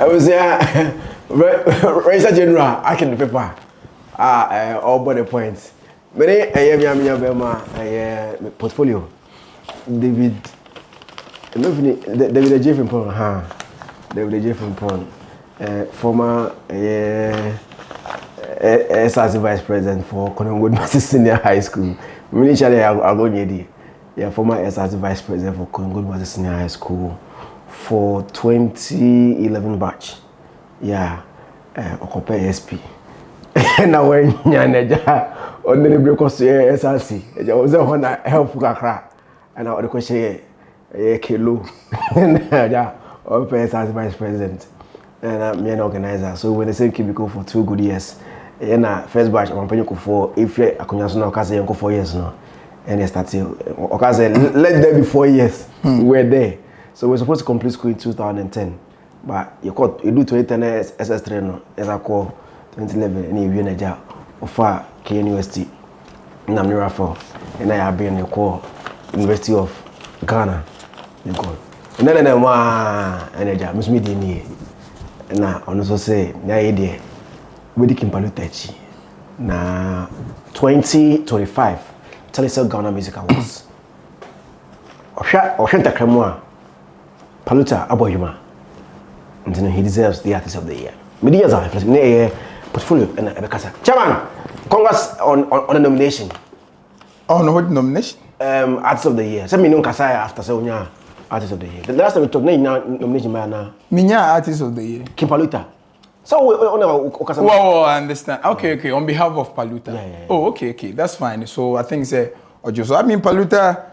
I was there. Raise a general. I can the paper. All body points. Many a portfolio. David J. Frimpong, David J. Frimpong, former SRC Vice President for Congo Senior High School. Initially, I go near the former SRC Vice President for Congo Senior High School for 2011 batch. Yeah, Okope SP. Now when Nyaneja on the break of SRC, I was the one that helped Kakra. And I would question Kilo or as Vice President and I'm an organizer. So when the same cubicle for 2 good years, and first batch I'm paying for if you're a conventional case 4 years now, and they started let them be 4 years. We were there, so we're supposed to complete school in 2010, but you do 2010 SS3 no as I call 2011 and you win a job of K University. Namira for and I have been your call. University of Ghana, you go. And then and I just me dey and I also say na idea we di Paluta na 2025 Celeb Ghana Music Awards. Ohwa takramo Paluta aboyuma. And he deserves the Artist of the Year. Me dey Zionfelix me portfolio and Ebekasa. Chairman, congrats on the nomination. On what nomination? Artist of the Year. Say me no kasa after say onya Artist of the Year. The last time we talk na nomination by na. Minya Artist of the Year. Paluta. So we kasa. Wow, I understand. Okay. On behalf of Paluta. Yeah. Oh, okay. That's fine. So I think say so I mean Paluta,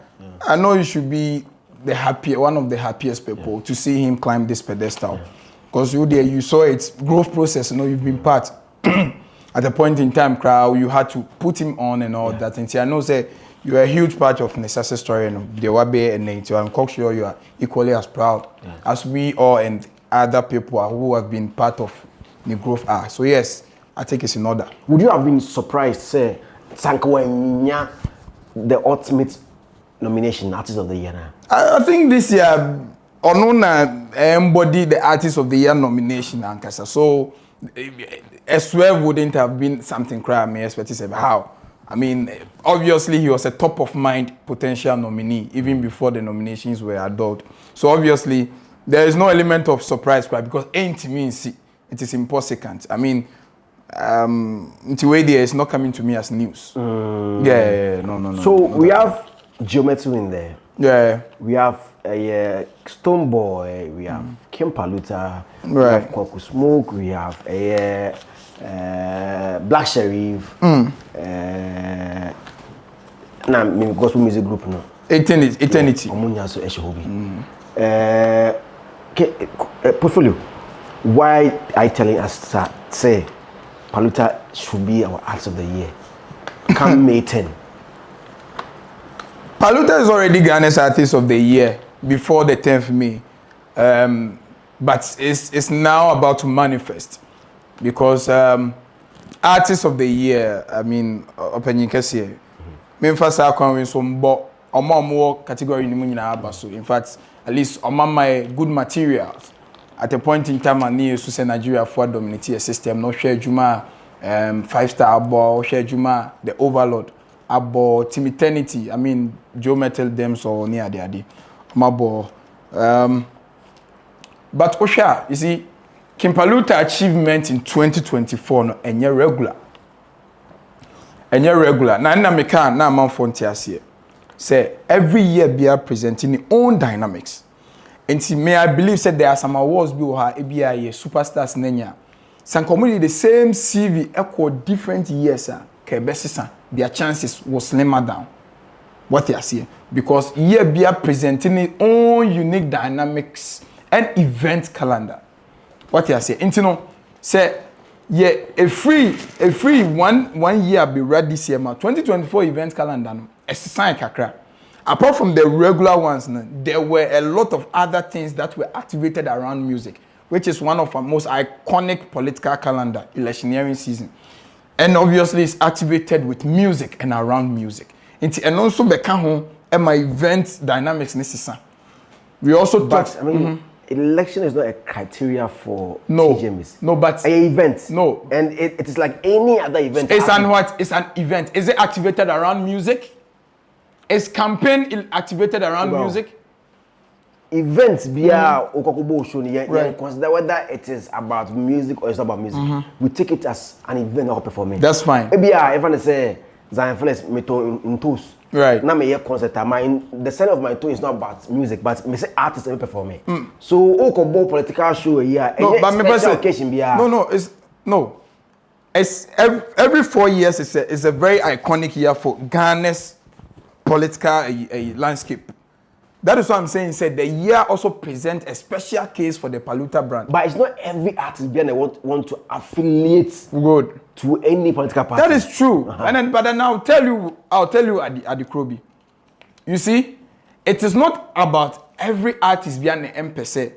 I know you should be one of the happiest people to see him climb this pedestal. Because you saw its growth process, you've been part at a point in time crowd you had to put him on and all that. And I know say you're a huge part of the success story and the Wabe and Nature. I'm quite sure you are equally as proud as we all and other people who have been part of the growth are. So yes, I think it's in order. Would you have been surprised, say, Sankawenya, the ultimate nomination, Artist of the Year now? I think this year, Onuna embodied the Artist of the Year nomination, Ankasa. So, S12 wouldn't have been something crap, me expect to how. I mean, obviously he was a top of mind potential nominee even before the nominations were adult. So obviously there is no element of surprise because ain't means it is impossible. I mean, Ntiwede is not coming to me as news. No. So we have Geometry in there. Yeah. We have Stonebwoy. We have Paluta. Right. We have Kwaku Smoke. We have Black Sheriff. Na gospel music group no. Eternity. Omunya so Eshobi. Portfolio. Why are you telling us that say Paluta should be our Artist of the Year? Come May 10. Paluta is already Ghana's Artist of the Year before the 10th May. But it's now about to manifest because Artist of the Year, I mean, opinion kesi. Me first I come some more category in fact, at least my good materials. At a point in time, I need to say Nigeria for dominate a system. No share Juma, 5-star abo, share Juma, the Overlord, abo, Team Eternity. I mean, Joe Metal them so near the adi. Mabo. But Osha, you see, Paluta achievement in 2024 no enye regular. Na me can na man fontiasie. Say every year be are presenting their own dynamics. And may I believe said there are some awards be or ABI superstars nenya. Some community the same CV echo different years their chances was slimmer down. What they are saying because year be are presenting their own unique dynamics and event calendar. What they are saying, intino say yeah a free one year be read this year 2024 event calendar no exercise kakra. Apart from the regular ones, there were a lot of other things that were activated around music, which is one of our most iconic political calendar, electioneering season. And obviously it's activated with music and around music. And also become my event dynamics necessary. We also but I mean election is not a criteria for no TGMs. no but an event. No, and it is like any other event. It's an what? It's an event. Is it activated around music? Is campaign activated around music? Events okokubo show ni consider whether it is about music or it's not about music. We take it as an event or performance. That's fine. Maybe everyone say Zionfelix meto intos. Right. Now me concert the center of my tone is not about music, but me say artists and performing. So okobo political show here. No, but me occasion no. It's every 4 years it's a very iconic year for Ghana's political landscape. That is what I'm saying. Said the year also presents a special case for the Paluta brand. But it's not every artist being want to affiliate to any political party. That is true. But then I'll tell you at the Krobi. You see, it is not about every artist being an M per se.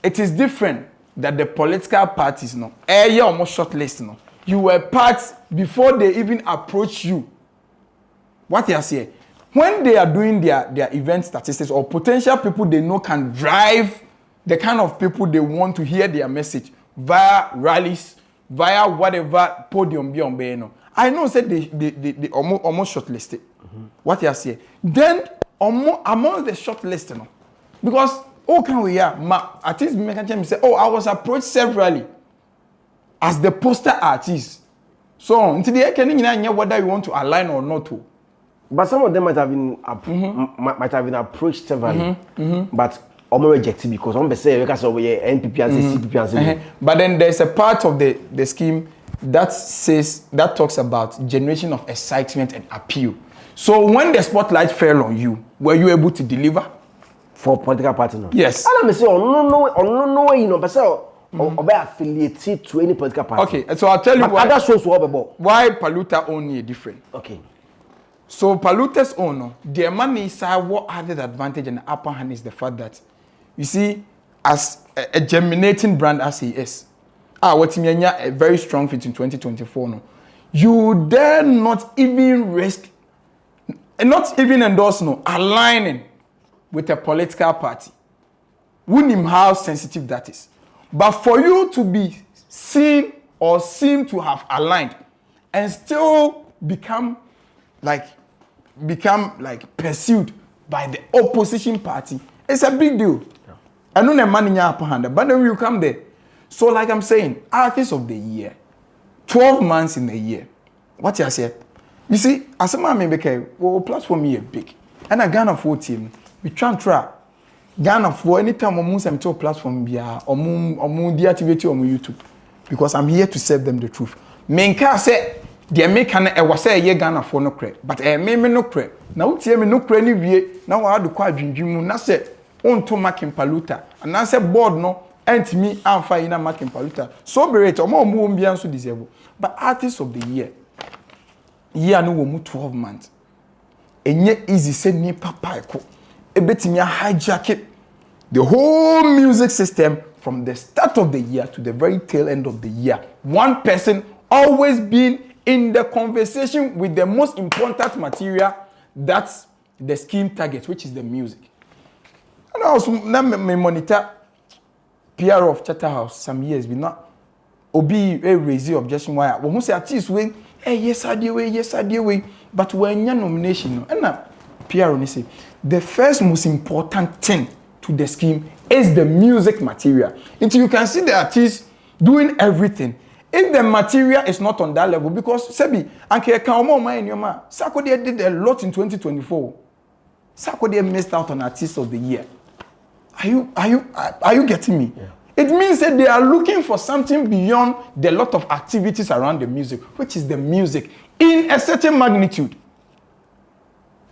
It is different that the political parties no. You almost shortlist no. You were part before they even approach you. What you are saying? When they are doing their event statistics or potential people they know can drive the kind of people they want to hear their message via rallies, via whatever podium be on no. I know said they almost shortlisted. What you are saying? Then among the shortlisted no. Because can we hear artists make say, I was approached severally as the poster artist. So until the can whether you want to align or not to. But some of them might have been approached severally, but almost rejected because some say because of NPP and CPP and CPP. But then there's a part of the scheme that talks about generation of excitement and appeal. So when the spotlight fell on you, were you able to deliver for political party? No? Yes. I don't say no, you know, but so or be affiliated to any political party. Okay, so I'll tell you why. Other shows why Paluta only different. Okay. So Paluta's owner, their money is what added advantage and the upper hand is the fact that, you see, as a germinating brand as he is, what a very strong fit in 2024. No, you dare not even risk, not even endorse, aligning with a political party. Wouldn't him how sensitive that is. But for you to be seen or seem to have aligned and still become pursued by the opposition party, it's a big deal. I know the money in your upper hand, but then you come there. So like I'm saying, artist of the year, 12 months in a year. What you say? You see, as a man make a platform here big. And a Ghana for team, we try and try. Ghana for anytime I'm on to platform be or deactivate on YouTube. Because I'm here to serve them the truth. Menka say the American was say ye Ghana for no credit, but me no credit. Now tie me no credit ni wie. Now I do kwa dwindwim na say on to mark in Paluta. And I say board no entimi amfa ina mark in Paluta. So be rate omo bia nso deserve. But artist of the year no wo 12 months. Enye easy say ni papa eko. Ebetimi hijack the whole music system from the start of the year to the very tail end of the year. One person always being in the conversation with the most important material that's the scheme target, which is the music. And I was monitor PR of Chatterhouse some years, but not Obi raise objection why we say artists way, yes I do way, but when your nomination, and now PR only say the first most important thing to the scheme is the music material. Until you can see the artist doing everything. If the material is not on that level, because Sebi, Anke Kaomo in your man, Sarkodie did a lot in 2024. Sarkodie missed out on Artist of the Year. Are you getting me? Yeah. It means that they are looking for something beyond the lot of activities around the music, which is the music in a certain magnitude.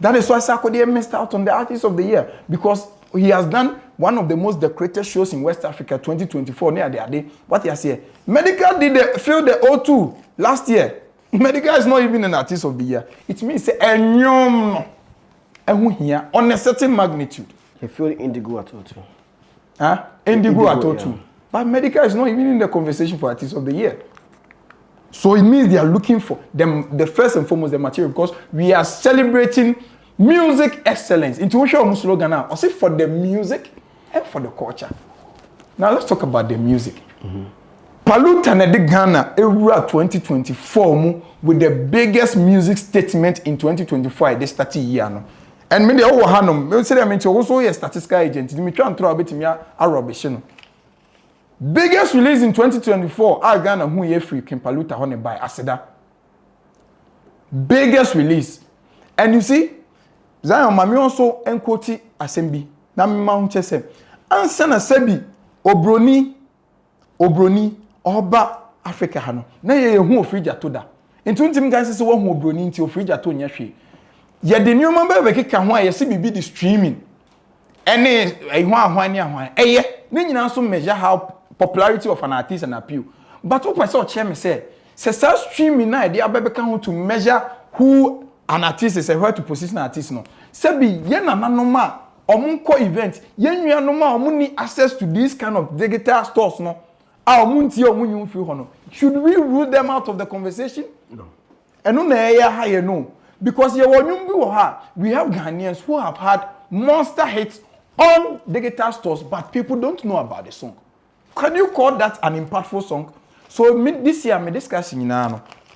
That is why Sarkodie missed out on the Artist of the Year, because he has done one of the most decorated shows in West Africa 2024 near the day. What you say? Medical did fill the O2 last year. Medical is not even an Artist of the Year. It means on a certain magnitude. He filled Indigo at O2. Huh? Indigo at O2. Yeah. But Medical is not even in the conversation for Artist of the Year. So it means they are looking for them, the first and foremost the material, because we are celebrating music excellence. Intuition slogan now. Also for the music and for the culture. Now let's talk about the music. Paluta na de Ghana era 2024 with the biggest music statement in 2024 this 30 year no. And me dey wo hanom, me say me also a statistical agent. Me try and throw a bit me a rubbish no. Biggest release in 2024, Ghana who ye free King Paluta honey by Aseda. Biggest release. And you see, Zion Mami also enkoti asembi. Na me ma hunche se. Ansa na sebi obroni oba Africa hano. Na ye hu ofrija to da. Nti ntim guys se wo hu obroni nti ofrija to nya hwe. Ye de new member be keka ho aye se bibi di streaming. Ene ehun ahwan ne ahwan. Eye, ne nyina so measure how popularity of an artist and appeal. But what person chair me say streaming na dey abebe kan to measure who an artist is and where to position an artist no. Sebi ye na nanoma omunko event ye nnuanoma omuni access to this kind of digital stores no. Omunti omunyu free hono. Should we rule them out of the conversation? No. Eno na eya ha ye no because ye wonum bi wo ha. We have Ghanaians who have had monster hits on digital stores but people don't know about the song. Can you call that an impactful song? So this year, my discussion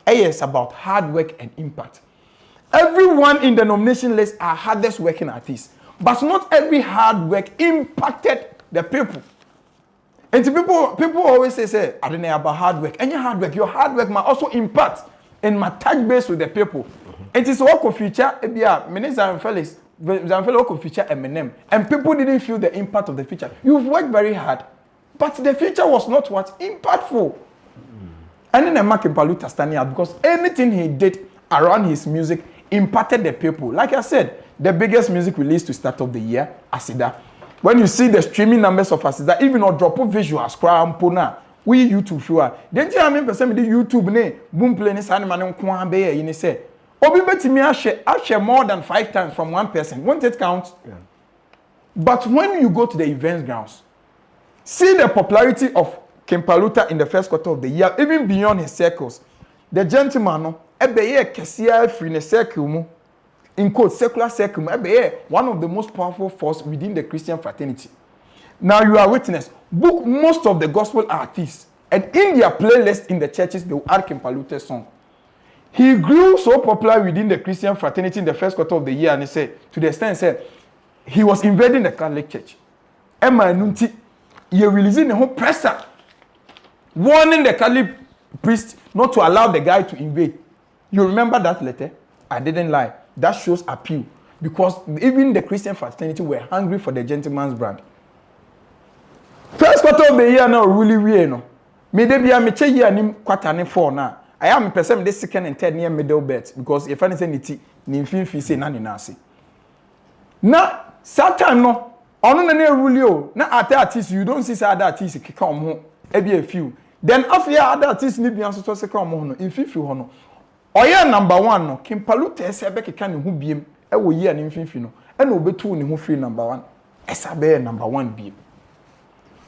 is about hard work and impact. Everyone in the nomination list are hardest working artists, but not every hard work impacted the people. And people always say, I don't know about hard work. And your hard work might also impact and might touch base with the people. And it's what could feature Zionfelix could feature Eminem, and people didn't feel the impact of the feature. You've worked very hard. But the feature was not what? Impactful. And then Mark Paluta standing out because anything he did around his music impacted the people. Like I said, the biggest music release to start of the year, Asida. When you see the streaming numbers of Asida, even on drop of visuals, Krampona, we YouTube viewer. Then you mean person the YouTube ne boom play ni sani mane nkwa be ye ni say. Obi betimi share more than 5 times from one person. Won't it count? Yeah. But when you go to the events grounds, see the popularity of King Paluta in the first quarter of the year, even beyond his circles. The gentleman, no, ebeye kesia free ne circle mu, in quote secular circle mu, ebeye one of the most powerful force within the Christian fraternity. Now you are witness. Book most of the gospel artists, and in their playlist in the churches, they will add King Paluta's song. He grew so popular within the Christian fraternity in the first quarter of the year, and he said, to the extent said, he was invading the Catholic Church. Emma Nunti. You're releasing the whole presser, warning the Catholic priest not to allow the guy to invade. You remember that letter? I didn't lie. That shows appeal because even the Christian fraternity were hungry for the gentleman's brand. First quarter of the year now really weird no. Me dey bia me che year ni quarter ni 4 na. I am person this second and third near middle bet because if anything niti ni mfimfi say na ni na ase. Na Satan no ono na rule o na artist you don't see other artists keka omo e be a few then after other artists ni bia so seka omo no infifi ho no oye number 1 no King Paluta ese be keka ne ho biem e wo yi ani infifi no e na obetu ne ho free number 1 esa be number 1 biem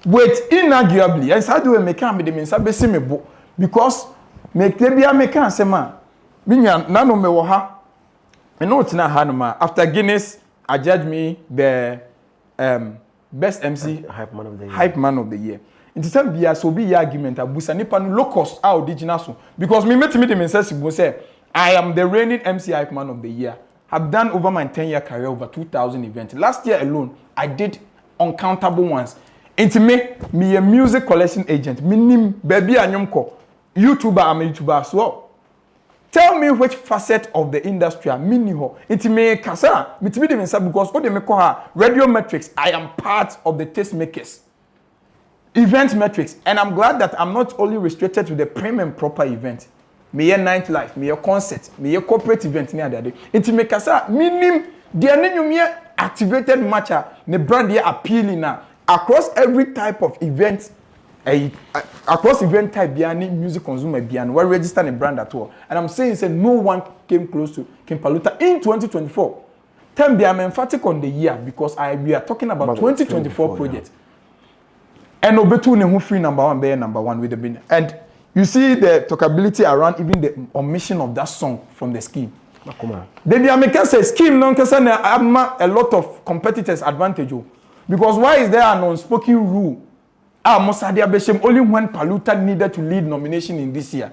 wait inarguably and how do we make am de mensa be me bo because make bia make am sema minya na no me wo ha me no tina ha no ma after Guinness adjudge me the best MC hype man of the year. In the time bia so be argument abusa nipa no low cost our original so because me the say I am the reigning MC hype man of the year. Have done over my 10-year career over 2,000 events. Last year alone I did uncountable ones. Into me a music collection agent. Minim baby anyomko YouTuber I'm a YouTuber as well. Tell me which facet of the industry mini ho. It me kasa. Me the because what they me call her radio metrics. I am part of the taste makers. Event metrics, and I'm glad that I'm not only restricted to the prim and proper event. Me a nightlife, me a concert, me a corporate event near that day. It me kasa minim. They are me activated matcha. Ne brand here appealing now across every type of event. Across event type biani music consumer biani we register a brand at all and I'm saying no one came close to King Paluta in 2024. Time be I'm emphatic on the year because we are talking about 2024 project. Yeah. And obetu ne who free number 1 be number 1 with the bin and you see the talkability around even the omission of that song from the scheme. Then the American say scheme non kasa na a lot of competitors advantage because why is there an unspoken rule Mosadi Abeshem only when Paluta needed to lead nomination in this year.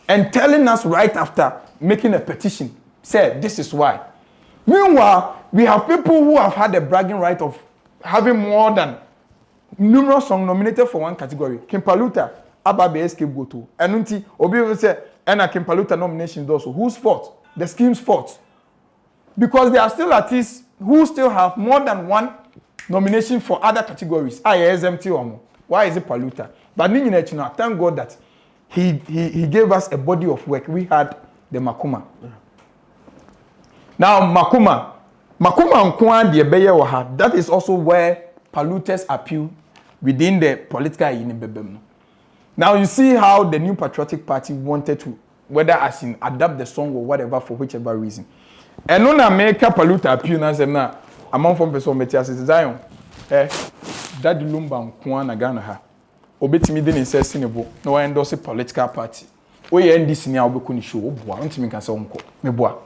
And telling us right after making a petition, said this is why. Meanwhile, we have people who have had the bragging right of having more than numerous songs nominated for one category. King Paluta, Ababe escape go to. And unti Obi will say, and a King Paluta nomination also. Whose fault? The scheme's fault. Because there are still artists who still have more than one nomination for other categories. SMT. Why is it Paluta? But thank God that he gave us a body of work. We had the Makuma. Yeah. Now Makuma Nkwan the Ebeye Waha. That is also where Paluta's appeal within the political in. Now you see how the New Patriotic Party wanted to, whether as in adapt the song or whatever for whichever reason. And on America Paluta appeal na say na among from person metias Zion. That Lumba Nkwan na Ghana ha. Obetimi de nse sinebo na wa endorse political party. We NDC ni obeku ni show oboa. Ntimi kan say onko. Meboa.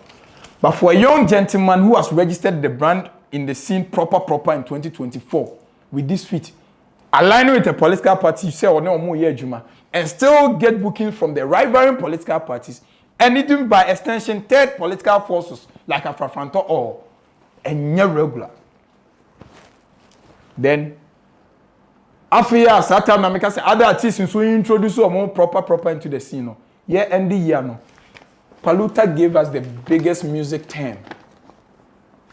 But for a young gentleman who has registered the brand in the scene proper in 2024 with this feat, aligning with a political party, you say and still get booking from the rivaling political parties, and even by extension third political forces like Afrafranto or regular. Then after years, that time I say other artists who introduce more proper into the scene. Yeah, and the year no. Paluta gave us the biggest music term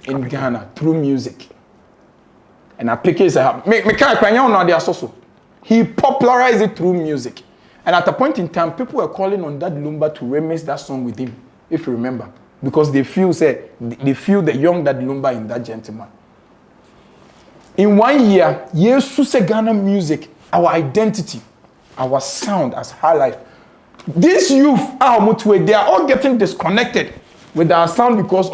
in Ghana through music. And I pick it up. He popularized it through music. And at a point in time, people were calling on Dad Lumba to remix that song with him, if you remember. Because they feel the young Dad Lumba in that gentleman. In 1 year, Jesus Ghana music, our identity, our sound as high life. These youth they are all getting disconnected with our sound because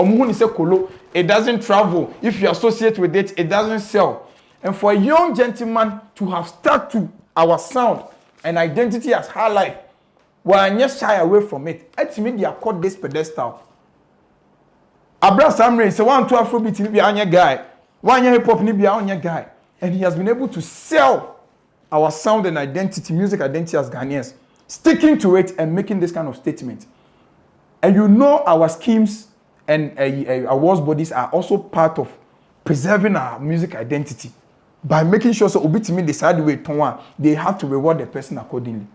it doesn't travel. If you associate with it, it doesn't sell. And for a young gentleman to have stuck to our sound and identity as high life, we're not shy away from it. Ultimately, they are called this pedestal. Abra Samre say 1 2 Afrobeat ni be anya guy, 1 year hip hop ni be anya guy, and he has been able to sell our sound and identity, music identity as Ghanaians. Sticking to it and making this kind of statement. And you know our schemes and awards bodies are also part of preserving our music identity by making sure so Obitimi decide way they have to reward the person accordingly.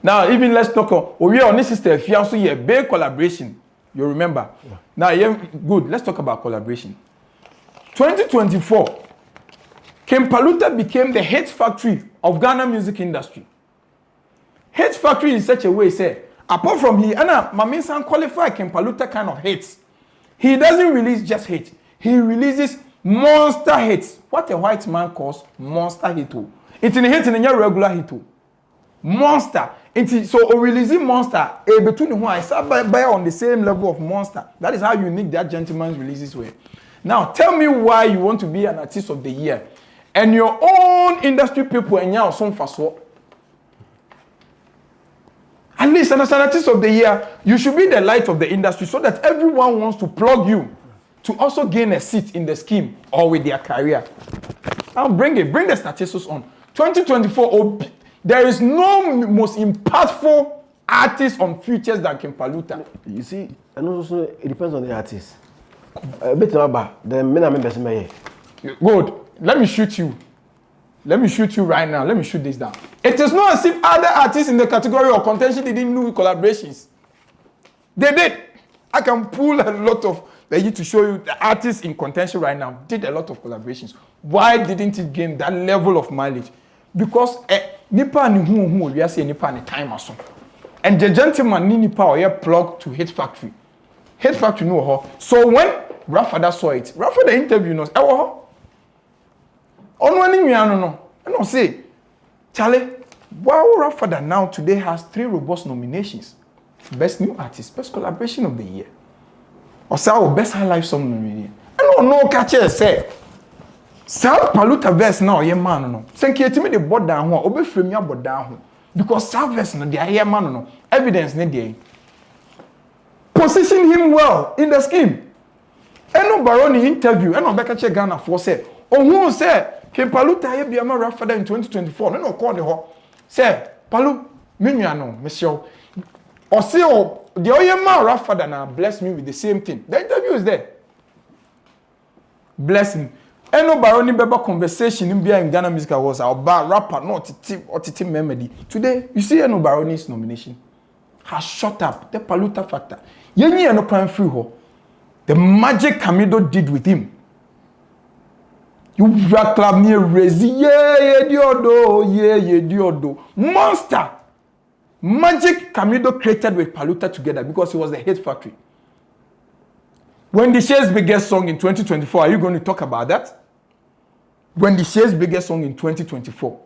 Now, even let's talk on this sister if you also a big collaboration. You remember? Yeah. Now, good. Let's talk about collaboration. 2024, King Paluta became the hit factory of Ghana music industry. Hit factory in such a way, say, apart from he, my main son qualify King Paluta kind of hits. He doesn't release just hits. He releases monster hits. What a white man calls monster hit. It's in a hit in a regular hit. Monster. So releasing monster, between who I sat by on the same level of monster. That is how unique that gentleman's releases were. Now, tell me why you want to be an artist of the year. And your own industry people and your son for so. At least as an artist of the year, you should be the light of the industry so that everyone wants to plug you to also gain a seat in the scheme or with their career. Now bring the statistics on. 2024, there is no most impactful artist on features than King Paluta. You see, and also it depends on the artist. A bit about the men members. Good. Let me shoot you. Let me shoot you right now. Let me shoot this down. It is not as if other artists in the category of contention didn't do collaborations. They did. I can pull a lot of to show you the artists in contention right now did a lot of collaborations. Why didn't it gain that level of mileage? Because nipa ni who we are saying nipa ni time aso. And the gentleman ni nipa or plug to Hit Factory. Hit Factory no ho. So when Rafada saw it, Rafada interview nos. No. I say, Charlie, wow, Rafada now today has 3 robust nominations. Best New Artist, Best Collaboration of the Year. Or say, Best High Life Song nomination. I don't know, catcher say. South Paluta verse now, man, no. Thank you to me the board down, obe frame your board down. Because South verse no, they are man, no. Evidence, ne day. Position him well in the scheme. And no Baroni interview, and no Becca Ghana for say, who say, King Paluta here be a man father in 2024. No call the ho. Say, Palu, Minuano, Monsieur. Or say, oh, the other man father now bless me with the same thing. The interview is there. Bless him. And no barony beba conversation in Ghana Music Awards about rapper, not Titi Memedy. Today, you see no barony's nomination has shut up the Paluta factor. Yenny no crime free ho. The magic Camido did with him. You rap club near Rezi, yeah, diodo. Monster! Magic Camido created with Paluta together because it was the hit factory. When the Shay's biggest song in 2024, are you going to talk about that? When the Shay's biggest song in 2024.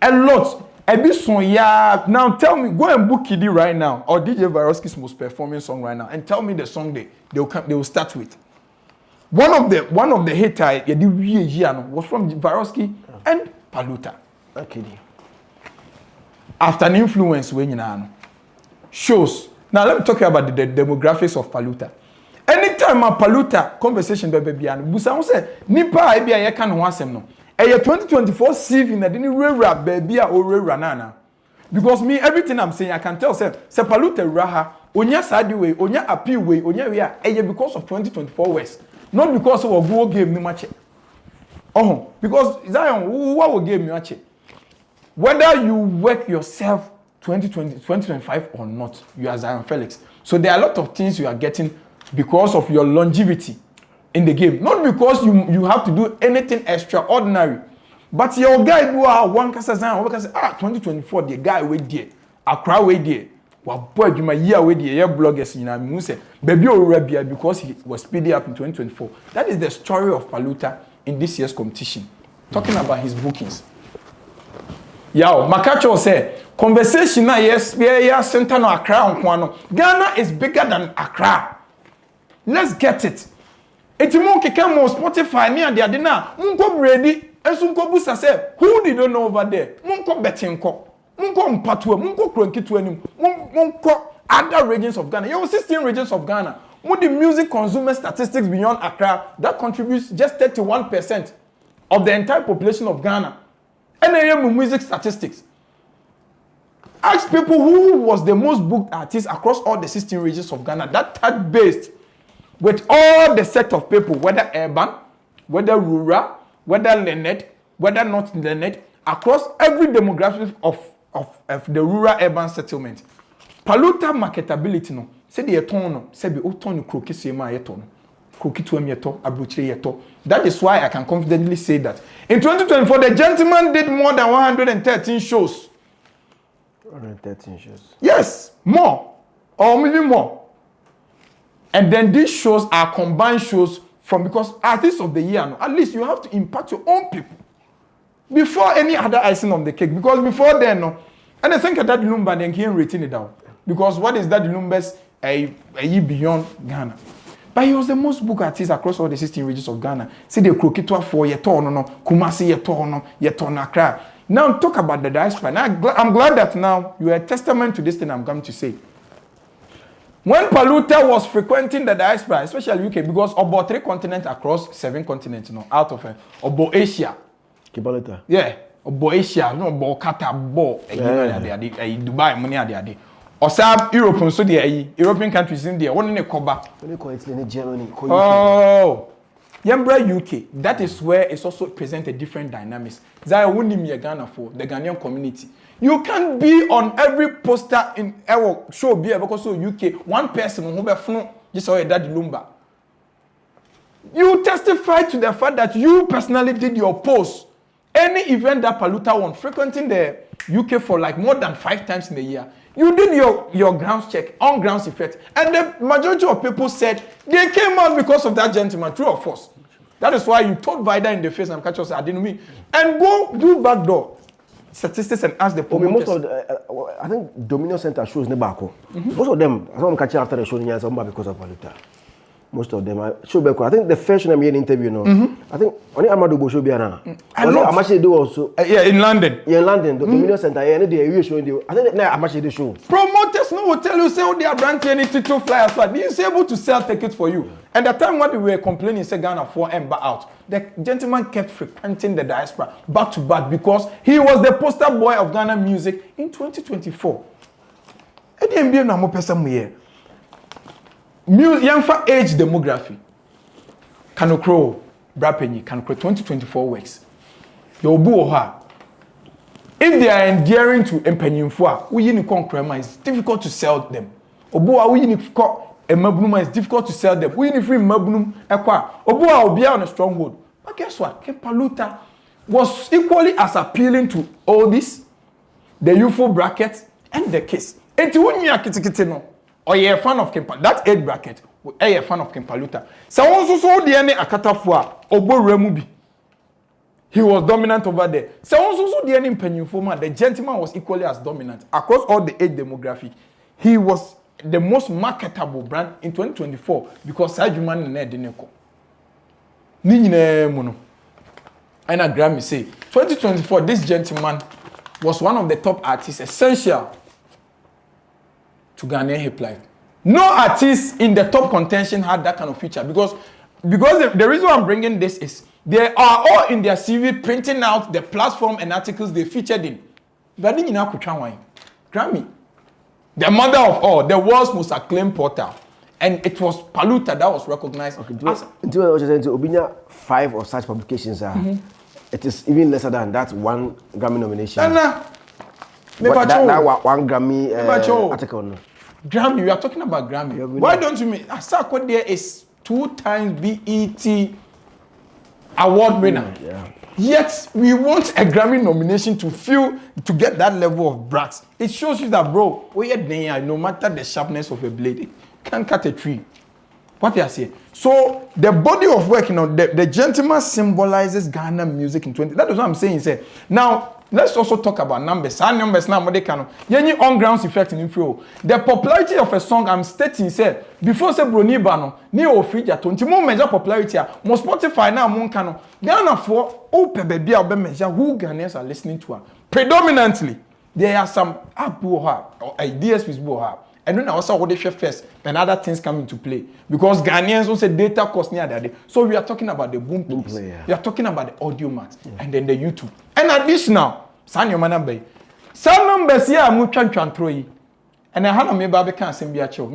A lot. A bit song, yeah. Now tell me, go and book Kiddy right now, or DJ Varosky's most performing song right now, and tell me the song they will start with. One of the hits was from Varosky and Paluta. Okay. After an influence when you know shows. Now let me talk about the demographics of Paluta. Anytime a Paluta conversation baby and Busa say nipa ebia ye kan ho asem no. E 2024 CV na deni rewra baby a orewra na. Because me everything I'm saying I can tell say Paluta raha onya sadi way onya appeal way onya we a because of 2024 West. Not because of go game ni match. Oh, because Zion what will game you match. Whether you work yourself 2025 or not, you are Zionfelix. So there are a lot of things you are getting because of your longevity in the game. Not because you have to do anything extraordinary. But your guy do one kasa Zion, 2024 the guy wait there, Accra wait there. Wa boy you my year wait there, your bloggers you know say baby Arabia because he was speedy up in 2024. That is the story of Paluta in this year's competition. Talking about his bookings. Yo, Makacho say conversation na yes, center no Accra on kwano. Ghana is bigger than Accra. Let's get it. Eti mo keka mo Spotify ni ade ade na munko ready enso nko busa say who did not know over there? Munko betting ko. Munko mpatwa, munko kronkitu anim. Munko other regions of Ghana. You 16 regions of Ghana. With the music consumer statistics beyond Accra that contributes just 31% of the entire population of Ghana. And music statistics. Ask people who was the most booked artist across all the 16 regions of Ghana. That had based with all the set of people, whether urban, whether rural, whether learned, whether not learned, across every demographic of the rural urban settlement. Paluta marketability no. Say the eton no. Say be oton kroki sema eton. That is why I can confidently say that. In 2024, the gentleman did more than 113 shows. 113 shows? Yes, more. Or maybe more. And then these shows are combined shows from, because artists of the year, no, at least you have to impact your own people. Before any other icing on the cake. Because before then, no, and I think that Lumba then can't retain it down. Because what is that Lumba's a year beyond Ghana? But he was the most booked artist across all the 16 regions of Ghana. See the Krokitwa for Yetono, Kumasi Yetono, Yeton Accra. Now talk about the diaspora. Now, I'm glad that now you are a testament to this thing I'm going to say. When Paluta was frequenting the diaspora, especially UK, because about 3 continents across 7 continents, out of it, about Asia. Paluta. Yeah, about Asia, no, about Qatar, about Dubai, money ade. Or some Europe, so the European countries in there, one in a Cuba. Germany. Oh, Yambra UK. That is where it's also present a different dynamics. Zaya wouldn't be Ghana for the Ghanaian community. You can't be on every poster in our show be because so UK one person who be fun just saw that Lumba. You testify to the fact that you personally did your post. Any event that Paluta won, frequenting the UK for like more than 5 times in a year. You did your grounds check, on grounds effect, and the majority of people said they came out because of that gentleman, true or false. That is why you told Vida in the face and catch us, I didn't mean, and go do backdoor statistics and ask the promoters. Most of the, I think Dominion Center shows never go. Most of them, I saw them catching after the show because of Paluta. most of them. I think the first one I made an interview, I think only Amado Bo show be na. I'm actually do also. Yeah, in London. Yeah, in London, the Dominion Center. Yeah, they showing you. I think now I'm actually the show. Promoters no will tell you say they are brand any title flyers, but they is able to sell tickets for you. And the time when we were complaining, say Ghana 4M back out, the gentleman kept frequenting the diaspora back to back because he was the poster boy of Ghana music in 2024. And the MBA na mo person here. Young for age demography. Kanokro, Brapenyi, Kanokro 2024 works. Your buoha. If they are endearing to Empenyinfua, we in Konkrema, it's difficult to sell them. Obua, we in Emabunuma, it's difficult to sell them. We in free Mabunum, Equa. Obua will be on a stronghold. But guess what? Paluta was equally as appealing to all this, the UFO bracket, and the case. And to win me a kitikitino. Or you're a fan of Kempa, that age bracket, or you're a fan of Kempaluta. So also saw the ene akatafua, Obo Remubi. He was dominant over there. So also saw the ene Penyufoma, the gentleman was equally as dominant. Across all the age demographic, he was the most marketable brand in 2024 because Sajuman and Edineko. Nine mono. And a Grammy say, 2024, this gentleman was one of the top artists, essential to Ghanaian hip life. No artist in the top contention had that kind of feature because the reason why I'm bringing this is they are all in their CV printing out the platform and articles they featured in. But then you know Grammy, the mother of all, the world's most acclaimed portal, and it was Paluta that was recognized. Okay, until Obinya 5 or such publications are, it is even lesser than that one Grammy nomination. That one Grammy article. No. Grammy, we are talking about Grammy. Why don't you mean Asako there is 2 times BET award winner? Yeah. Yet we want a Grammy nomination to get that level of brass. It shows you that, bro, no matter the sharpness of a blade, it can't cut a tree. What they are saying. So the body of work, the gentleman symbolizes Ghana music in 20. That is what I'm saying. Say now. Let's also talk about numbers. Our numbers now, they can. Any on-ground effect in info. The popularity of a song, I'm stating, say before say Broni Bano, ni ofrija to. Until more major popularity, more Spotify now, more cano. Ghana for baby album measure who Ghanaians are listening to. Predominantly, there are some or ideas with Boha. And then also what they share first, and other things come into play because Ghanaians also say data cost near that day. So we are talking about the boom play. We are talking about the audio mat and then the YouTube. And additional, some numbers here I'm trying throw you. And I had me baby can send me a show.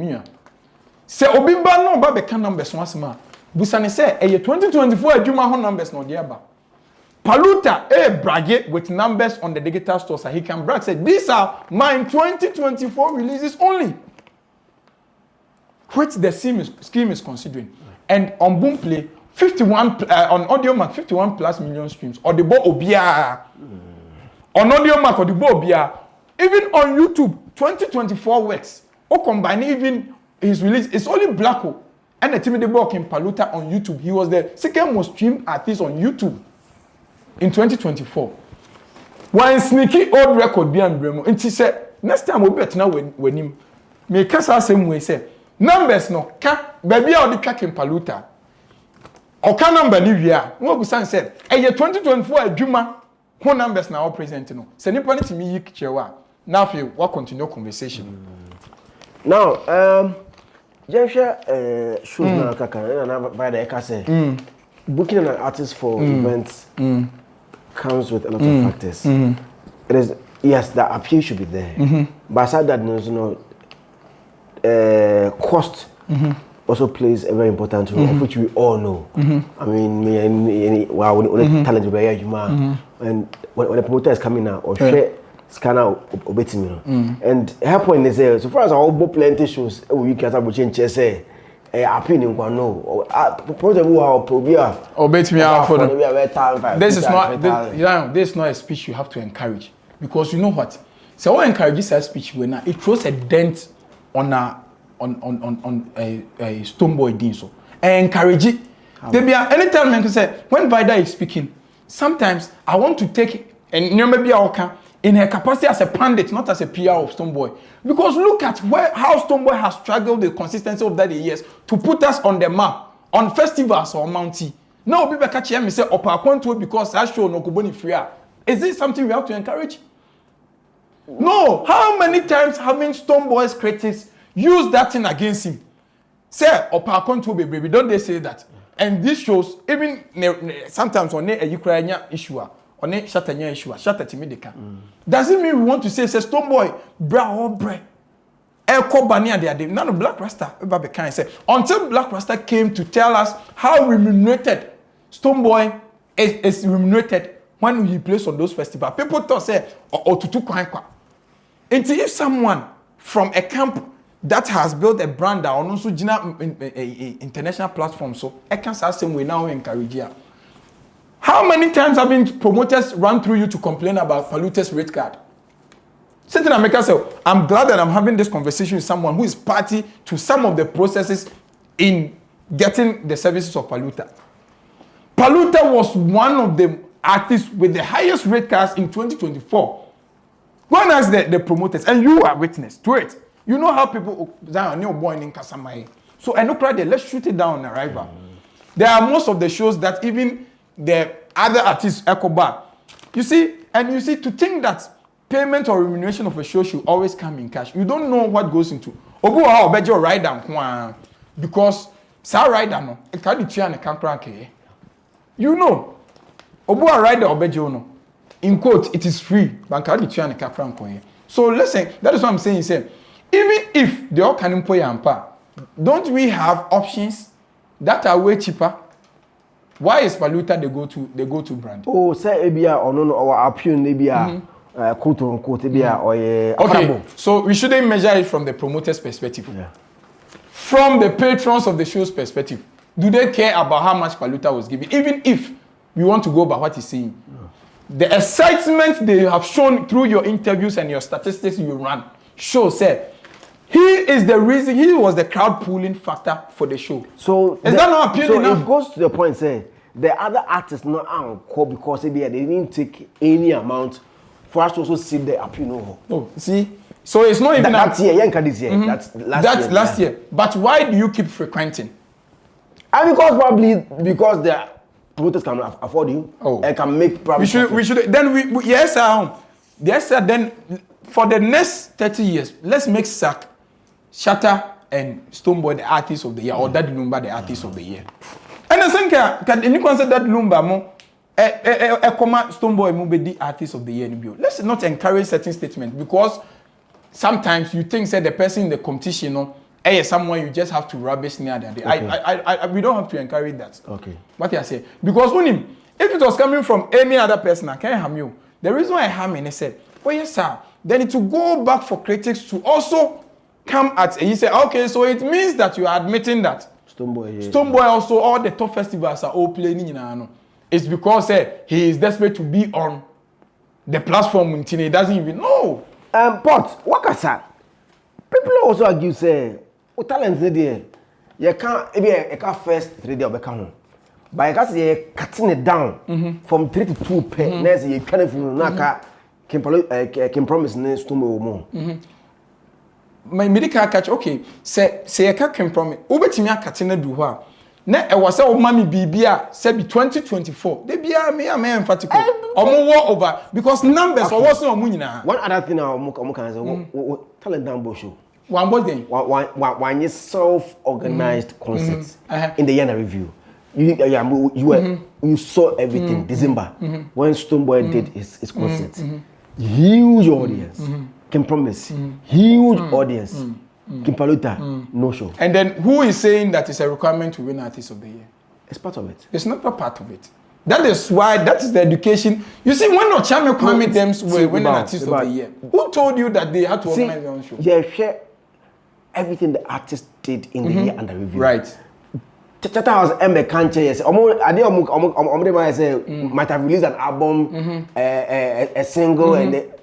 Say Obiba no baby can numbers once more. Busani say 2024 Juma numbers no dear. Paluta brag with numbers on the digital store so he can brag say these are my 2024 releases only, which the scheme is considering. And on Boomplay 51 on Audio Mac 51 plus million streams or the bo obia on Audio Mac or the bo obia even on YouTube 2024 works or combine even his release it's only Black Hole and the team the book in Paluta on YouTube. He was the second most streamed artist on YouTube in 2024. One sneaky old record be and bremo. And he said, next time we'll bet now when him make us same way say numbers no ka baby all the track in Paluta. Or can number live here. No Busan said, 2024 adwuma who numbers now present no. Say nipa ni timi yik chewa. Now if you what continue conversation. Now Jensha shows na kaka na by the say booking an artist for events comes with a lot of factors. It is yes, the appeal should be there, but aside that, cost also plays a very important role, of which we all know. I mean, wow, when talent is very and when the promoter is coming out or share scanner obetimi, and her point is there. So far as our plenty shows, you can have change say. Opinion no. This is not a speech you have to encourage because you know what? So what encourages a speech when it throws a dent on a Stonebwoy din so. Encourage it. Anytime I can say when Vida is speaking, sometimes I want to take and maybe I can in her capacity as a pundit, not as a PR of Stonebwoy. Because look at how Stonebwoy has struggled the consistency of that years to put us on the map, on festivals or Mountie. Now, people catch him and say, Opa Kwanto because I show no Kuboni free. Is this something we have to encourage? No. How many times having Stonebwoy's critics use that thing against him? Say, Opa Kwanto baby, don't they say that? And this shows, even sometimes on a Ukrainian issue, on a Shatanya issue, Shatatimidica. Doesn't mean we want to say Stonebwoy, bra or bre. Eko Bania de none of Black Rasta ever became say until Black Rasta came to tell us how remunerated Stonebwoy is remunerated when he plays on those festivals. People thought say or tutu kwa. Until if someone from a camp that has built a brand that on also international platform, so I can say same way now encourage you. How many times have been promoters run through you to complain about Paluta's rate card? Something I make myself. I'm glad that I'm having this conversation with someone who is party to some of the processes in getting the services of Paluta. Paluta was one of the artists with the highest rate cards in 2024. Go and ask the promoters, and you are witness to it. You know how people Zion born in Kasamai. So I know crowd let's shoot it down on arrival. There are most of the shows that even the other artists echo back. You see, to think that payment or remuneration of a show should always come in cash. You don't know what goes into. Obu how bet your rider because sa rider no e can be and can you know. Obu a rider obejo no. In quote, it is free, but can be and can. So listen, that is what I'm saying. Say, even if they all can employ ampa, don't we have options that are way cheaper? Why is Paluta the go-to brand? Oh, say Ebia or no or option Ebia. Quote unquote, okay, so we shouldn't measure it from the promoter's perspective. Yeah. From the patrons of the show's perspective, do they care about how much Paluta was given? Even if we want to go by what he's saying, the excitement they have shown through your interviews and your statistics you run shows that he is the reason, he was the crowd pulling factor for the show. So is that not appealing enough? It goes to the point, say the other artists not encore because they didn't take any amount. For us to also see the appeal. Oh, see, so it's not even that year. This year. That's last year. But why do you keep frequenting? And because the promoters can afford you. Oh, and can make profit. We should. Then yes, sir. Then for the next 30 years, let's make Sack, Shatter, and Stonebwoy the artists of the year, or Daddy Lumba the artist of the year. And I think can you consider that Lumba more? Stonebwoy will be the artist of the year. Let's not encourage certain statements because sometimes you think that the person in the competition, someone you just have to rubbish near the day. Okay. We don't have to encourage that. Okay. What I say because if it was coming from any other person, I can't harm you. The reason why I harm him, I said, oh yes sir, then it will go back for critics to also come at. He said, okay, so it means that you are admitting that Stonebwoy also all the top festivals are all playing. It's because he is desperate to be on the platform until he doesn't even know. But what can say? People also argue say, "O talent there, you can't first 3 days or home, but you can say cutting it down from 3 to 2 per. Next you can't even can promise next to more. My medical catch okay. Say you can promise. Ubetimi cutting it do what? Na e was say o mami bibia say be 2024 dey bia me am emphatic omo over because numbers or was no omo nyina. One other thing omo can say talent down show one more thing one self organized concerts in the year review you saw everything December when Stonebwoy did his concert huge audience can promise huge audience Kim Paluta, no show. And then who is saying that it's a requirement to win Artist of the Year? It's part of it. It's not a part of it. That is why, that is the education. You see, when no Chame Kwame Dems were winning Artist of the Year, who told you that they had to organize their own show? Yeah, share everything the artist did in the year under review. Right. Chata was Embe Kanche, yes. I say might have released an album, a single,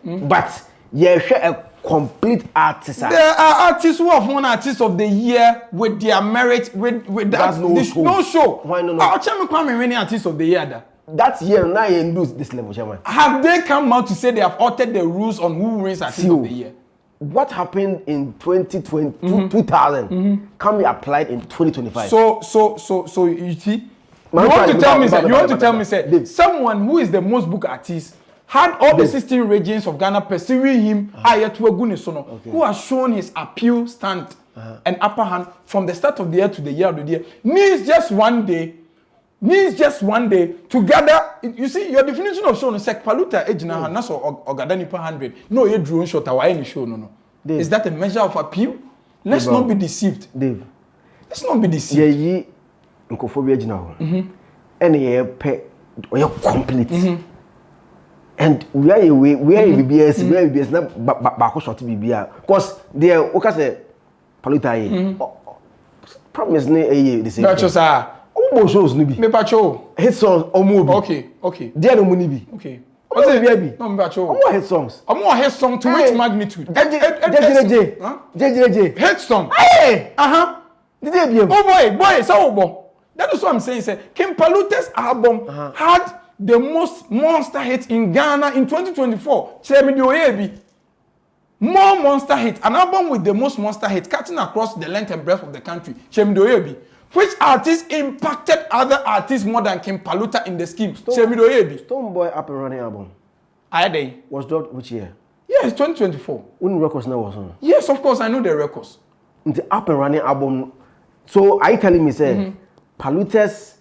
but yeah, share a complete artist. There are artists who have won Artist of the Year with their merit with that no show. No show. Why no? I'll tell me Kwame winning Artist of the Year. that year now you lose this level, chairman. Have they come out to say they have altered the rules on who wins Artiste of the Year? What happened in 2020, 2000 can be applied in 2025. So you see, you want to tell me, say, someone who is the most booked artist had all the 16 regions of Ghana pursuing him, who has shown his appeal stand and upper hand from the start of the year to the year of the year, needs just one day together. You see, your definition of show no sek Paluta ejina na so ogadani per 100. No, you drone shot away any show no. Dave. Is that a measure of appeal? Let's not be deceived. Dave. Let's not be deceived. Yeah, nkophobia ejina ho. Any ye pe we complete. And we are BBS, we are BBS na ba short BBA. Because there okay say Paluta promise ne the same. Omo shows no be. Me pacho. Hit songs omo bi. Okay. There no money be. Okay. What's the baby? No me pacho. Omo hit songs. Omo hit song to which magnitude? JJ. Hit song. Hey. Did they be? Oh boy, so boy. That is what I'm saying. Say King Paluta's album had the most monster hits in Ghana in 2024. More monster hits. An album with the most monster hits cutting across the length and breadth of the country. Which artist impacted other artists more than King Paluta in the scheme? Stonebwoy Up and Running album. Was dropped which year? Yes, 2024. When records now was on? Yes, of course, I know the records. The Up and Running album. So are you telling me, say, Paluta's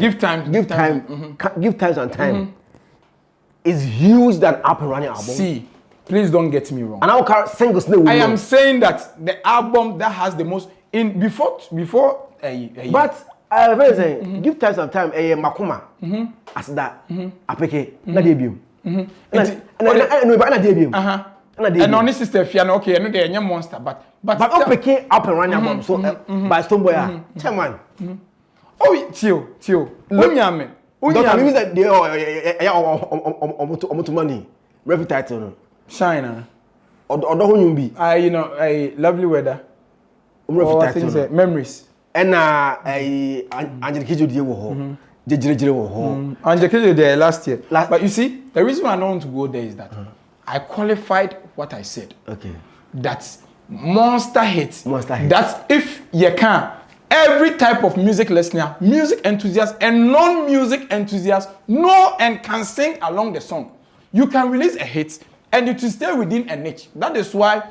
Give Times and Time is huge than Up and Running album. See, please don't get me wrong. And I singles. I am saying that the album that has the most in before. But I very saying Give Times and Time. Makuma as that apeke na debut. Na debut. And on this system, okay, I know they are monster, but apeke Up and Running album. So by Stonebwoy, chairman. Oh, Tio. Unyame. That means that they are money. Revenue title. Shine. Or lovely weather. Memories. And Angel Kijo dear wo. Angel Kijo there last year. But you see, the reason why I don't want to go there is that I qualified what I said. Okay. That's monster hits. Monster hits. That's if you can. Every type of music listener, music enthusiast, and non-music enthusiast know and can sing along the song. You can release a hit and it will stay within a niche. That is why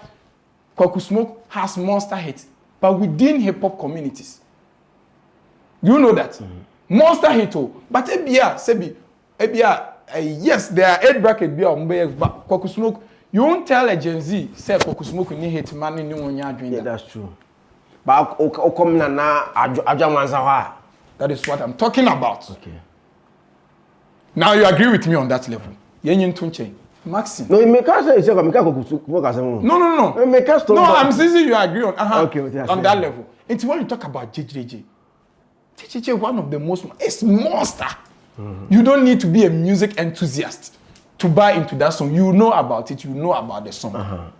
Kwaku Smoke has monster hits, but within hip-hop communities. You know that? Monster hit, but yes, there are 8 bracket but Kwaku Smoke, you won't tell a Gen Z, say Kwaku Smoke ni hit man in yeah, that's true. But that is what I'm talking about. Okay. Now you agree with me on that level. Maxine. No, you say No, I'm saying you agree on. Okay, on that level. It's when you talk about JJJ, one of the most, it's monster. You don't need to be a music enthusiast to buy into that song. You know about it. You know about the song.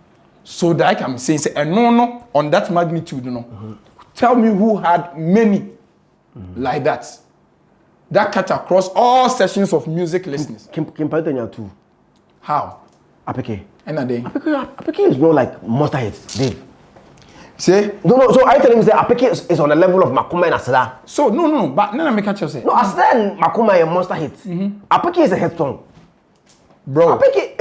So that I'm saying, no, on that magnitude, tell me who had many like that. That cut across all sessions of music listeners. Kim Paluta too. How? Apeke. Apeke is not like monster hits, Dave. Say? No. So I tell him say Apeke is on the level of Makuma and Asada. So no. But then I make a say. No, Asada and Makuma are monster hits. Apeke is a hit song. Bro. Apeke.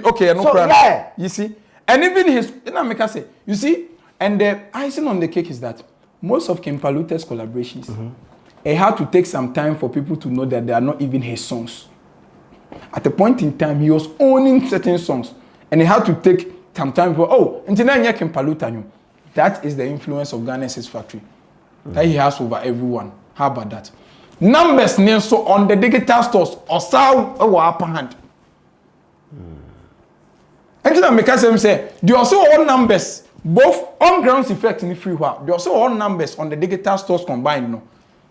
Okay, no problem. Yeah. You see, and even his. Then I make a say. You see, and the icing on the cake is that most of King Paluta's collaborations, it had to take some time for people to know that they are not even his songs. At a point in time, he was owning certain songs, and he had to take some time for King Paluta. That is the influence of Ghana's Hits Factory that he has over everyone. How about that? Numbers so on the digital stores or saw our upper hand. And then make us say they also all numbers, both on grounds effect in the free world. They also all numbers on the digital stores combined. No.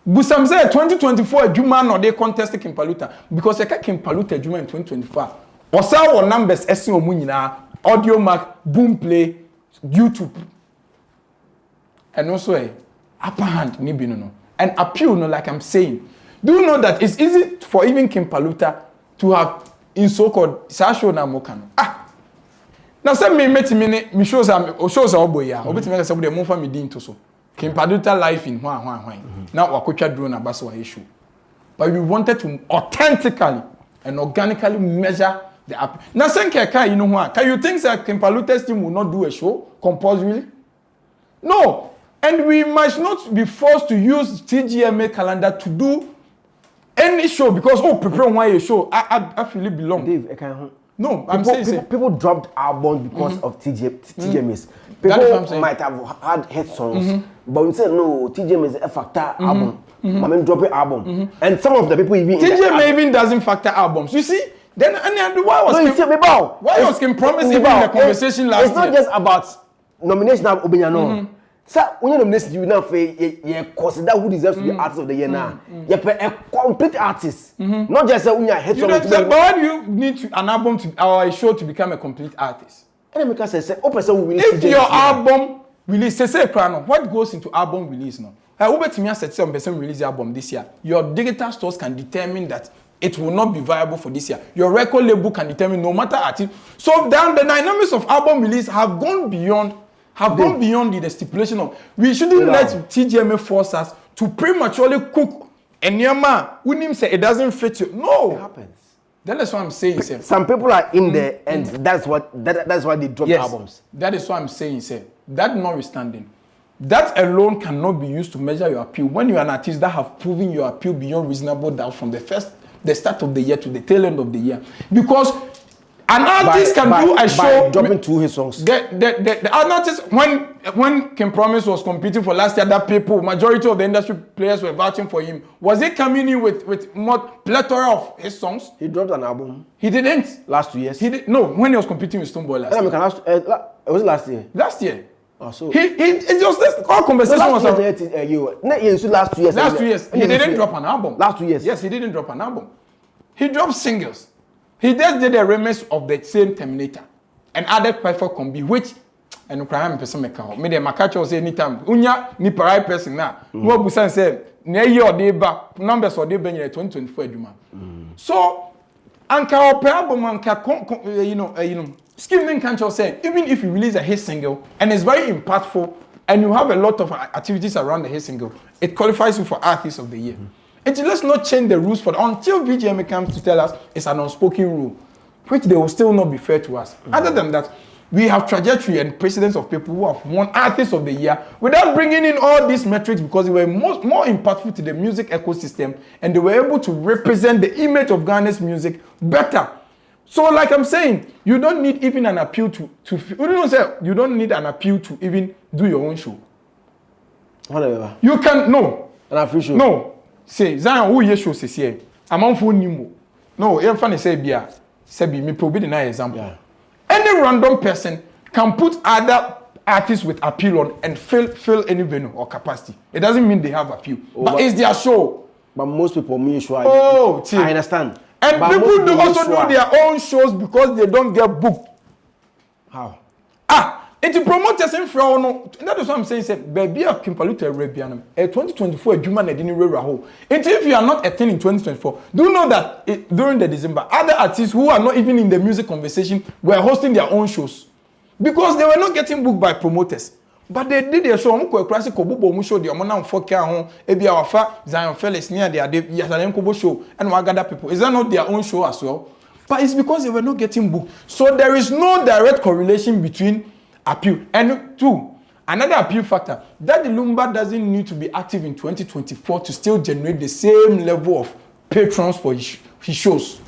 But some say 2024 Juma no they contest King Paluta because they King Paluta Juma in 2025. Or saw our numbers essing omunina, audio mark, boom play, YouTube. And also upper hand ni no. and appeal, no, like I'm saying. Do you know that it's easy for even King Paluta to have in so-called Sasho na Mokano? Now say me shows am boy ya. Obeti me say we dey move me din to so. King Paluta life in hwan. Now wakotwa drone abaso wa issue. But we wanted to authentically and organically measure the app. Now say you know what? Can you think that King Paluta's team will not do a show compulsorily? No. And we must not be forced to use TGMA calendar to do any show because prepare one show. I feel it belong. Dave, I can't. No, I'm saying people dropped albums because of TGMAs. People might have had hit songs, but we said no, TGMA is a factor album. I mean, drop an album, and some of the people even TGMA even doesn't factor albums. You see, then why was Kim Promise even in the conversation last year? It's not just about nomination of Obiano. So when you nominate, you now consider who deserves to be artist of the year now. You a complete artist, not just a hit song. But why do you need an album or a show to become a complete artist? If your album release, what goes into album release now? Release album this year. Your digital stores can determine that it will not be viable for this year. Your record label can determine no matter artist. So then the dynamics of album release have gone beyond the stipulation of we shouldn't let TGMA force us to prematurely cook and wouldn't say it doesn't fit you. No, it happens. That's what I'm saying. Some people are in there, and that's why they drop albums. That is what I'm saying. That notwithstanding, that alone cannot be used to measure your appeal. When you're an artist that have proven your appeal beyond reasonable doubt from the start of the year to the tail end of the year, because an artist can do a show dropping 2 hit songs. The artist when King Promise was competing for last year, that people, majority of the industry players were vouching for him. Was he coming in with more plethora of his songs? He dropped an album. He didn't. Last 2 years. No, when he was competing with Stonebwoy last year. Was it last year? Last year. Oh, so it just this all conversation was last 2 years. Last 2 years. He didn't drop an album. Last 2 years. Yes, he didn't drop an album. He dropped singles. He just did a remix of the same Terminator and added perfect combi, which and crime person make out. Me the makacho say anytime. Unya ni parai person na. No busan say na year dey back numbers or dey ben 2024 adwuma. So anka op album anka scheming can't say even if you release a hit single and it's very impactful and you have a lot of activities around the hit single, it qualifies you for Artist of the Year. And let's not change the rules for until VGMA comes to tell us it's an unspoken rule, which they will still not be fair to us. Other than that, we have trajectory and precedents of people who have won Artist of the Year without bringing in all these metrics because they were more impactful to the music ecosystem and they were able to represent the image of Ghana's music better. So, like I'm saying, you don't need even an appeal you don't need an appeal to even do your own show. Whatever. You can an appeal show. No. Say Zion who ye show say here. Among for nimo. No, you funny say bia. Say be me probably an example. Yeah. Any random person can put other artists with appeal on and fill any venue or capacity. It doesn't mean they have appeal. But it's their show. But most people mean show. I understand. And but people do also do their own shows because they don't get booked. How? It's promoters in front. That is what I'm saying. Say, baby, a King Paluta Arabian. 2024, a Juma na didn't raho. And if you are not a thing in 2024, do you know that during the December, other artists who are not even in the music conversation were hosting their own shows because they were not getting booked by promoters. But they did their show. Muko classic Kobubo mu show. The amount of folk here, ebi awafa Zionfelix near their Yasalem Kobo show and Wagada people. Is that not their own show as well? But it's because they were not getting booked. So there is no direct correlation between appeal. And 2, another appeal factor, that the Lumba doesn't need to be active in 2024 to still generate the same level of patrons for his shows.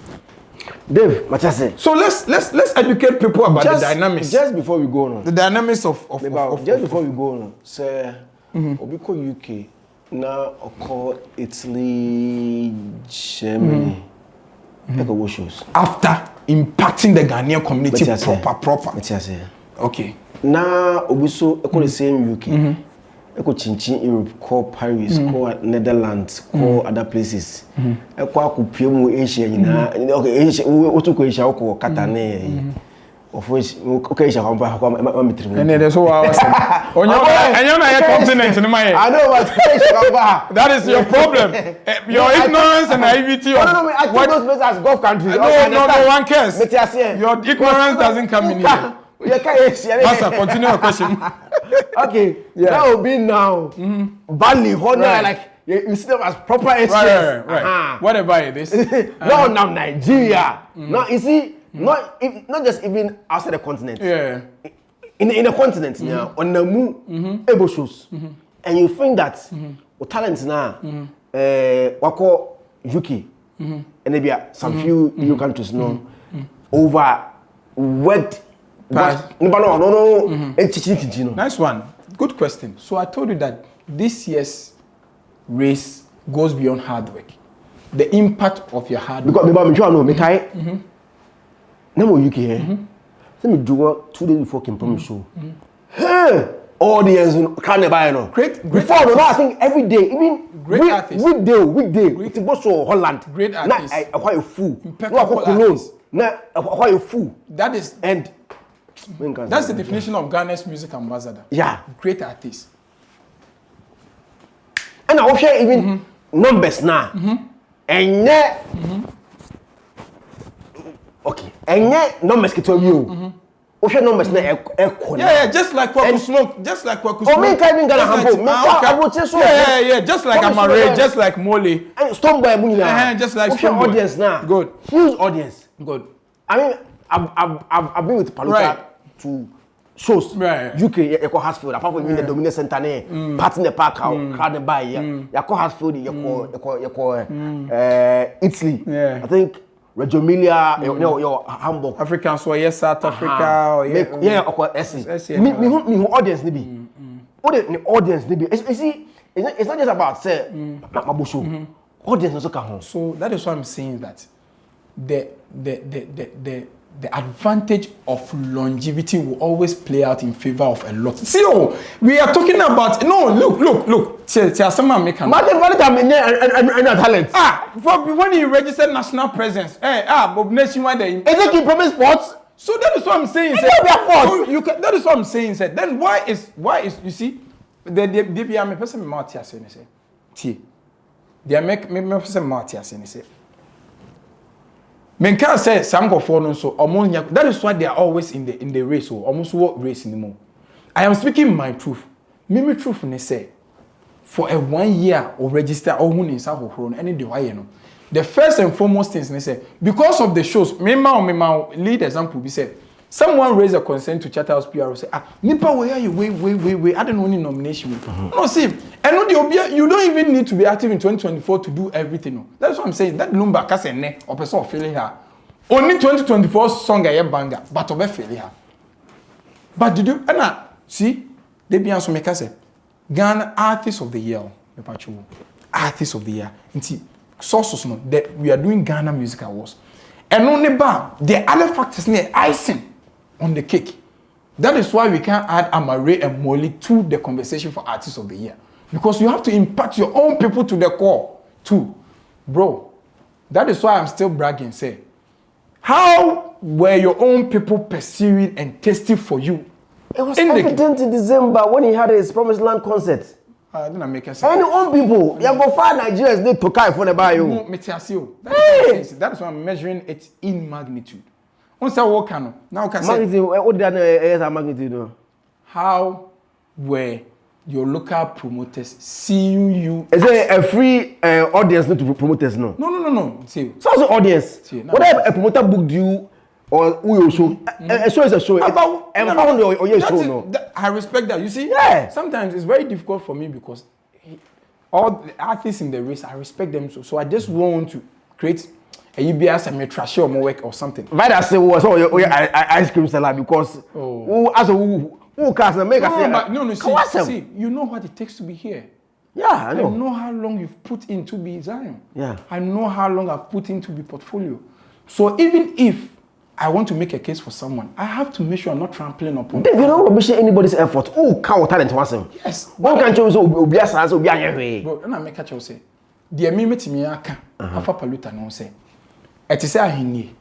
Dave, Machase. So let's educate people about the dynamics. Just before we go on. The dynamics of before we go on, say Obiko UK now occur Italy, Germany. Shows. After impacting the Ghanaian community proper. Okay. Now, Obiso, the same UK. Eko Chinchin Europe, call Paris, call Netherlands, call other places. Eko Akupiemu Asia, okay, Asia, Otuko Asia, Katane. of which okay I'm and there's so I was on your continent in my I know what that is your problem. Your ignorance and naivety. No, I think those places as Gulf countries. No one cares. Your ignorance doesn't come in here. Master, continue your question. Okay, that will be now. Bali, Honda, like you see them as proper areas. Right. Whatever it is. No, now Nigeria. Now you see, not just even outside the continent. Yeah. In the continent, yeah, on the move, able shows, and you think that talents now, wako UK, and maybe some few EU countries, no, over worked. No. Nice one. Good question. So I told you that this year's race goes beyond hard work. The impact of your hard work. Because I'm sure me kai. No UK here. Let me do 2 days before Kim show. Hey, audience can't buy no. Great. Before no, I think every day, even great artists. Weekday. It's go show Holland. Great artists. I quite a fool. Impeccable artists. Now quite a fool. That is and. That's the definition of Ghana's music ambassador. Yeah. Great artist. And I share even numbers now. And okay. And numbers get to you. Okay, numbers na Yeah, just like Kwaku Smoke. Just like Kwaku Smoke. Oh, me can't even gonna humble. Yeah. Just like Amare, just like Mole. And Stonebwoy, just like Stonebwoy. Audience now. Good. Huge audience. Good. I mean, I've been with Paluta to shows. Right. UK, you call Hartsfield. Apart from in the Dominion Center, part in the park, crowd by you call Hartsfield, you call Italy. Yeah. I think Reggio Emilia, your Hamburg. African, so yes, South Africa. Yeah, me audience nibi. The audience nibi. You see, it's not just about say Mabusho. Audience also come home. So that is why I'm saying that the advantage of longevity will always play out in favor of a lot. See, we are talking about look. Someone make an talent. When you registered national presence, Bob nationwide. Is it promise sports? So that is what I'm saying. That is what I'm saying. Then why is you see the me person mouth here say see. They make me person mouth here say. Men can say some go for no so that is why they are always in the race or almost what race anymore. I am speaking my truth. Me truth ne say for a 1 year or register or who in South Africa any the why you know. The first and foremost things they say because of the shows. Me lead example be said someone raise a concern to Chatter's PR say nipa where you wait I don't know any nomination. No see and no you don't even need to be active in 2024 to do everything. No. That's what I'm saying. That number can say ne or person feeling her. Only 2024 song a banger but obe feeling her. But did you see they be answer make say Ghana Artist of the Year. Artist of the Year. Inti sources no that we are doing Ghana Music Awards. And only the other factors near icing on the cake. That is why we can't add Amare and Molly to the conversation for Artist of the Year. Because you have to impact your own people to the core too. Bro, that is why I'm still bragging, say, how were your own people pursuing and testing for you? It was evident in December when he had his Promised Land concert. I didn't make a sense. And your own people, you go far Nigerians, they took out for the bio. That is why I'm measuring it in magnitude. Once I walk on, now can say magnitude. How were your local promoters seeing you? Is there a free audience not to promoters? No. See. So also audience. Whether a promoter booked you or who you show, a show is a show. Found your show. No. I respect that. You see, sometimes it's very difficult for me because all the artists in the race, I respect them so I just want to create a UBS and trash or more work or something. Right, I say was ice cream seller because who can make us say see, you know what it takes to be here. Yeah, I know. I know how long you've put in to be Zion. Yeah. I know how long I've put in to be portfolio. So even if I want to make a case for someone, I have to make sure I'm not trampling upon. You don't rubbish anybody's effort. Oh, cow talent was him. Yes. One can choose Obiasa, Obianya. But and I make a say, the amendment me aka, Afa Paluta no say. It is a hini.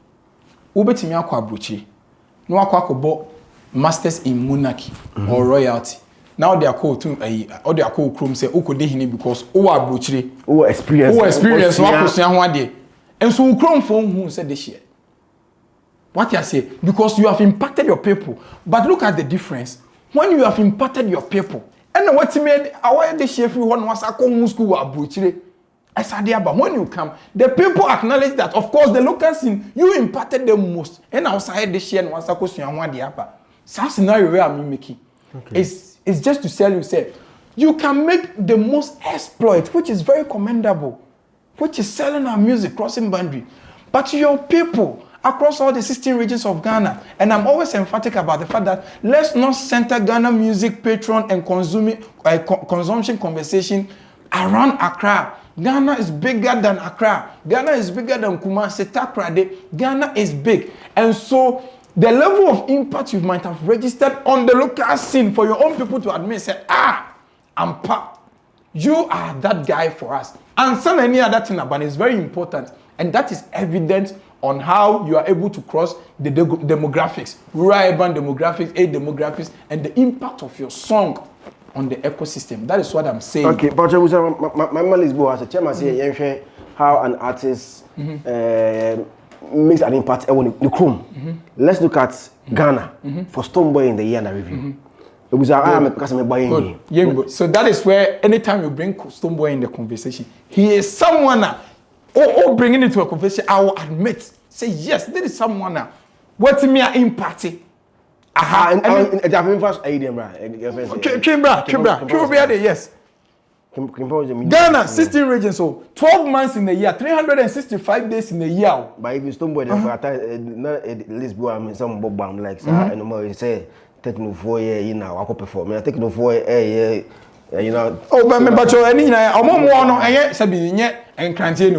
Ubetimi akwa abrochi. no akwa masters in monarchy or royalty. Now they are called to or they are called chrome say ukode hini because o abrochire o experience so akosua ho ade. And so chrome for who said this year. What you say? Because you have impacted your people. But look at the difference. When you have impacted your people, and what you made our this year one was a school abrochire. But when you come, the people acknowledge that, of course, the local scene, you impacted them most. And outside this year, once I go to Yamwa, some scenario where I'm making it's just to tell you, say, you can make the most exploit, which is very commendable, which is selling our music, crossing boundary. But your people across all the 16 regions of Ghana, and I'm always emphatic about the fact that let's not center Ghana music patron and consumption conversation around Accra. Ghana is bigger than Accra. Ghana is bigger than Kumasi, Takoradi. Ghana is big. And so the level of impact you might have registered on the local scene for your own people to admit, say, you are that guy for us. And some any other thing about it is very important. And that is evident on how you are able to cross the demographics, rural urban demographics, age demographics, and the impact of your song on the ecosystem. That is what I'm saying. Okay, but my man is as a chairman say how an artist makes an impact on the chrome. Let's look at Ghana for Stonebwoy in the year and review. It was so that is where anytime you bring Stonebwoy in the conversation, he is someone or bringing it to a conversation, I will admit, say yes, there is someone what me are impacting. Yes. Ghana, 16 regions, so 12 months in a year, 365 days in a year. But if you Stonebwoy, at least go and some bob like and no more say taking 4 years in now, I could perform. I take no 4 years, you know. Oh, but you any I'm on and Sabine and Cranty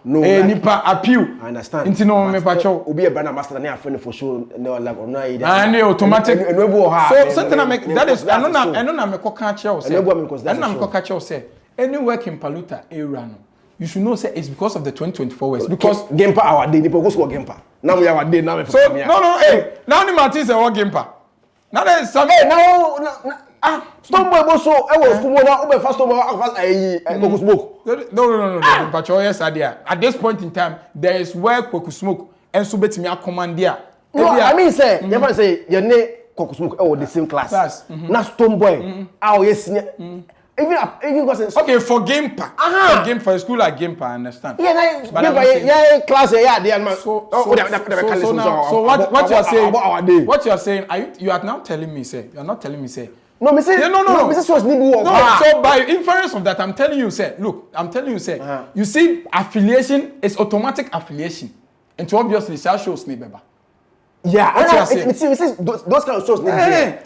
no nipa appeal. I understand. Into no me pacho. Obi a brand master na friend for show no like on na and automatic. So something I make that is I know me catch you say. I know me catch you say. Any work in Paluta area no. You should know say it's because of the 2024 West. Because Gamepa our day, people go score Gamepa. Now we our day now. So no, hey, now the Martin say what Gamepa. Now there is some Stonebwoy so was Stonebwoy first of Smoke. No. But yes, at this point in time, there is where Koku Smoke and so betimi command there. No, I mean say, you ever say your name Koku Smoke the same class. Now Stonebwoy, yes, even because okay for Gamepa. For game for school like Gamepa, I understand. Yeah, class there. So what you are saying about our day? What you are saying? You are now telling me say you are not telling me say. No, me say no. This was need work. No, so by inference of that, I'm telling you, say, look, you see, affiliation is automatic affiliation, and to obviously that shows me, Beba. Yeah, what you are saying. Those kind of shows. But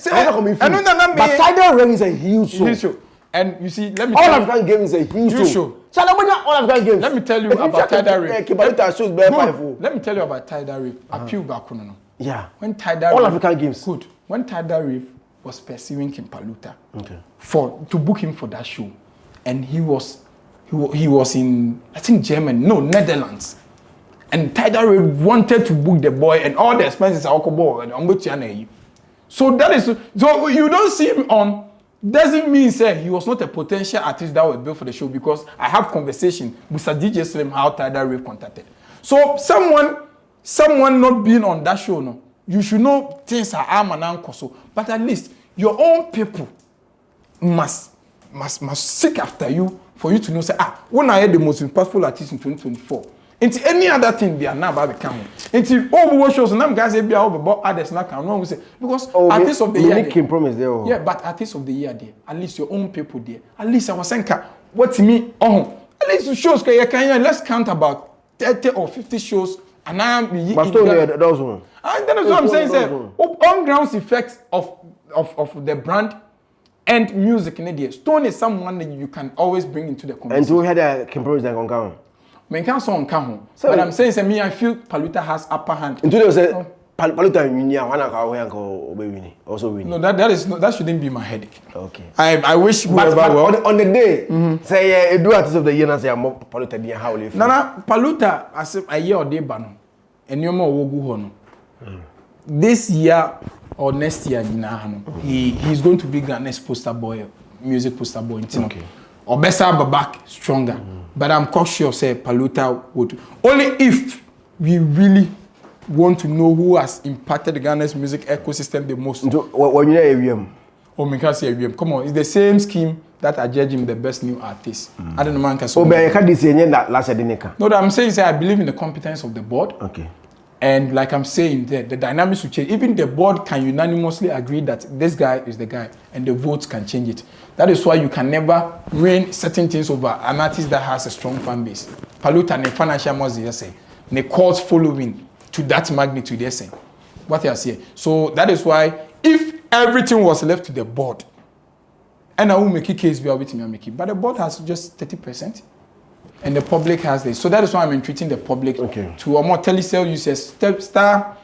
Tidal Rain is a huge show. And you see, let me all African Games is a huge show. So all African Games. Let me tell you about Tidal Rain. Let me tell you about Tidal Rain. Appeal back no. Yeah. When Tidal all African Games. Good. When Tidal Rain was pursuing King Paluta to book him for that show, and he was in I think Germany, no Netherlands, and Tidal Rain wanted to book the boy and all the expenses are and so that is so you don't see him on doesn't mean say he was not a potential artist that was built for the show because I have conversation with Sir DJ Slim how Tidal Rain contacted. So someone not being on that show no. You should know things are arm and ankle so, but at least your own people must seek after you for you to know say when I had the most impactful artist in 2024. Into any other thing they are now about becoming. Into all shows and them guys say be about others not can no say because artists of the year. Promise there. Yeah, but artists of the year there. At least your own people there. At least I was saying what to me at least shows can let's count about 30 or 50 shows. And I am but still those one. And then that's what I'm saying, say, on grounds effects of the brand and music in India. Stone is someone that you can always bring into the conversation. And we had a comparison on Kaho. I can't say on Kaho. But I'm saying, me, I feel Paluta has upper hand. And today say Paluta also winning. No, that shouldn't be my headache. Okay. I wish but on the day, say do artist of the year and say I'm Paluta near how live. Nana Paluta as a year or day ban. And you're more wogu hono. this year or next year, he's going to be Ghana's poster boy, music poster boy. Okay. Or better, back stronger. But I'm cautious. Say Paluta would only if we really want to know who has impacted Ghana's music ecosystem the most. When you AVM, oh, me can say AVM. Come on, it's the same scheme that I judge him the best new artist. I don't know man can. Oh, but I can't say that last year. No, I'm saying is I believe in the competence of the board. Okay. And like I'm saying, the dynamics will change. Even the board can unanimously agree that this guy is the guy, and the votes can change it. That is why you can never win certain things over an artist that has a strong fan base. Paluta and financial muscle, they say, the cult following to that magnitude, they say. What they are saying. So that is why, if everything was left to the board, and I will make a case be with me, but the board has just 30%. And the public has this. So that is why I'm entreating the public to more telesale users. Star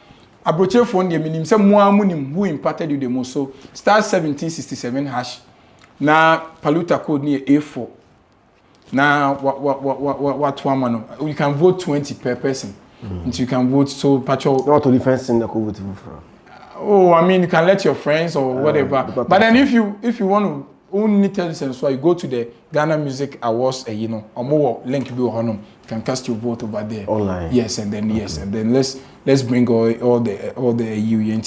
Abroche phone the minimum some more who impacted you the most. So star 1767 hash. Now Paluta code near A4. Now what one you can vote 20 per person. And you can vote so patrol. Not only friends in the vote for. Oh, I mean you can let your friends or whatever. But then if you want to only tell us, so you go to the Ghana Music Awards, or more link be on. You can cast your vote over there online. Yes, and then and then let's bring all the you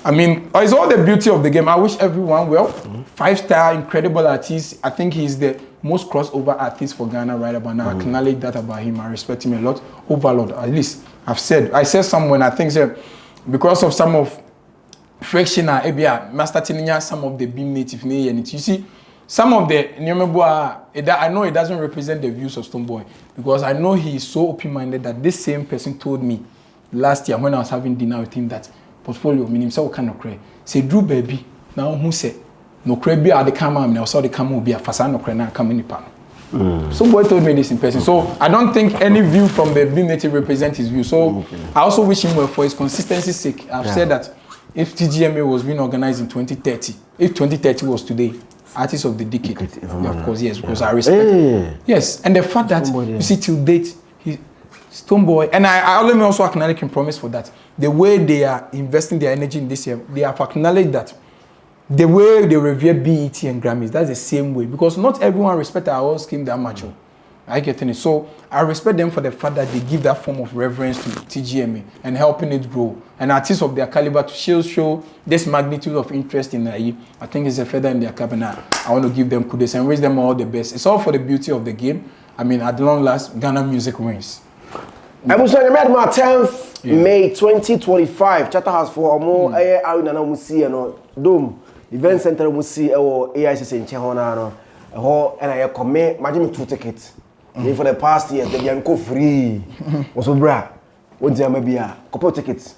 I mean, it's all the beauty of the game. I wish everyone well. 5-star incredible artist. I think he's the most crossover artist for Ghana right about now. I acknowledge that about him. I respect him a lot. Overlord, at least I said somewhere. I think because of some of friction master tinya some of the beam native and you see some of the I know it doesn't represent the views of Stonebwoy because I know he is so open-minded that this same person told me last year when I was having dinner with him that portfolio meaning so kind of cray say Drew baby now who say no cray be at the camera and also the camera will be a fasa no cray now come in the panel. Stonebwoy told me this in person, so I don't think any view from the beam native represents his view. So I also wish him well for his consistency's sake. I've said that if TGMA was being organized in 2030, if 2030 was today, artist of the decade, of course, yes, because I respect. Yes, and the fact that you see till date, Stonebwoy, and I let me also acknowledge and promise for that. The way they are investing their energy in this year, they have acknowledged that the way they revere BET and Grammys, that's the same way because not everyone respects our own scheme that much. I get it. So I respect them for the fact that they give that form of reverence to TGMA and helping it grow. And artists of their caliber to show this magnitude of interest in I think it's a feather in their cap, and I want to give them kudos and wish them all the best. It's all for the beauty of the game. I mean, at long last, Ghana music wins. I was on the 10th May 2025. Chatterhouse for more Arena Musi and Dome Event Center Musi or AICC in Chehona and I commit imagine 2 tickets. For the past years, they are free. Also, bra, what there may be a couple tickets.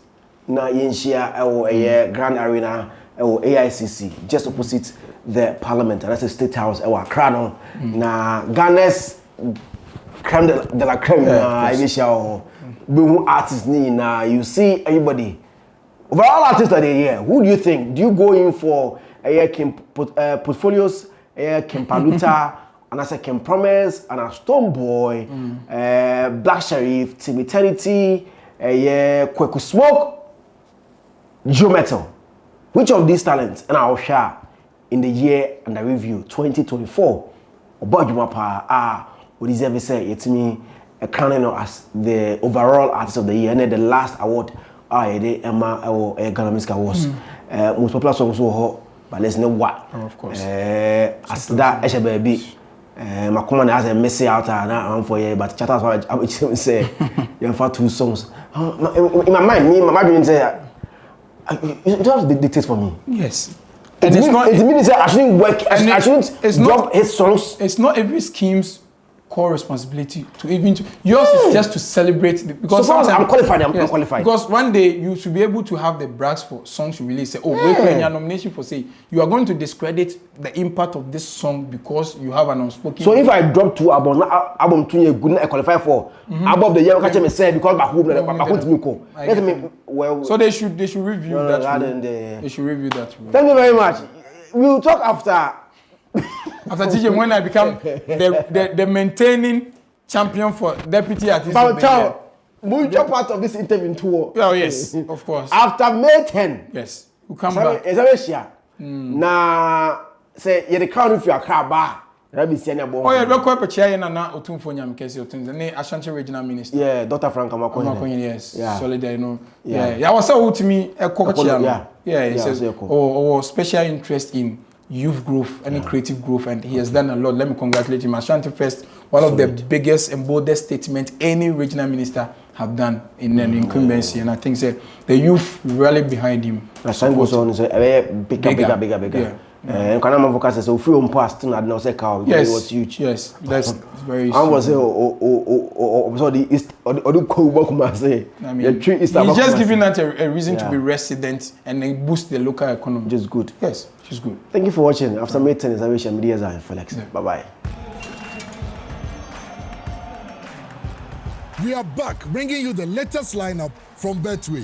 Na Yenshia or a Grand Arena or AICC, just opposite the Parliament, and that's the State House or Crano. Na Ghana's creme de la creme. Na Ibisha artists ni na you see everybody. Overall artists of the year, who do you think? Do you go in for a portfolios, a Kim Paluta? And I said, Can Promise, and a Stonebwoy, Black Sheriff, Team Eternity, Kweku Smoke, Joe Metal. Which of these talents and I'll share in the year under review 2024? About Jumapa, what is ever say? It's me a crowning as the overall artist of the year, and then the last award, Emma or Ghana Music Awards. Most popular songs were hot, but let's know what. Of course. As that, Esha baby. My command has a messy out and for you, but chat as I would say, you have 2 songs. In my mind, my mind say, it does dictate for me. Yes. And it means I shouldn't work, I shouldn't drop his songs. It's not every scheme's core responsibility to even yours is just to celebrate because so I'm qualified. I'm qualified because one day you should be able to have the brags for songs you release. Say, wait for your nomination for say you are going to discredit the impact of this song because you have an unspoken. So if I drop 2 album 2 years good, I qualify for above the year. Catch me say because well. So they should review that. They should review that. Thank you very much. We will talk after. After TJ, when I become the maintaining champion for deputy artist. major part of this interview tour. Oh yes, of course. After May 10. Yes, we'll come back. Na say you the crown if you are car bar. Rabbi Siena Bo. Oh yeah, record chair na Otum for Nyam Kesi Otum. Ne Ashanti regional minister. Yeah, Dr. Frank Amakoye. Yes. Yeah. Solid, you know. Yeah. Yeah, was so to me a chair. Yeah, he says special interest in youth growth and creative growth, and he has done a lot. Let me congratulate him. Ashanti First, one of the biggest and boldest statements any regional minister have done in an incumbency, and I think the youth rally behind him. Ashanti goes on bigger. And can I focus so free on past and no say cow because it was huge. Yes, that's very. I was say so the east or the cold say. I mean, he's just giving that a reason to be resident and then boost the local economy. Just good. Yes, she's good. Thank you for watching. After May 10 is Avisha Media Zionfelix. Bye bye. We are back, bringing you the latest lineup from Betway.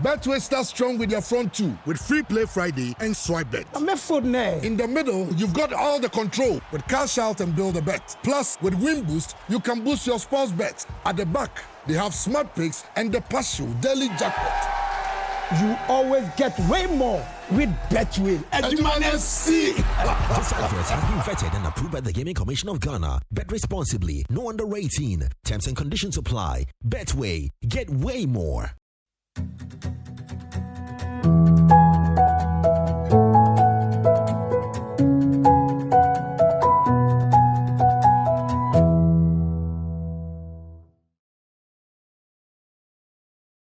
Betway starts strong with their front two, with Free Play Friday and Swipe Bet. In the middle, you've got all the control with Cash Out and Build a Bet. Plus, with Win Boost, you can boost your sports bets. At the back, they have Smart Picks and the Partial Daily Jackpot. You always get way more with Betway. This advert has been vetted and approved by the Gaming Commission of Ghana. Bet responsibly. No under 18. Terms and conditions apply. Betway. Get way more.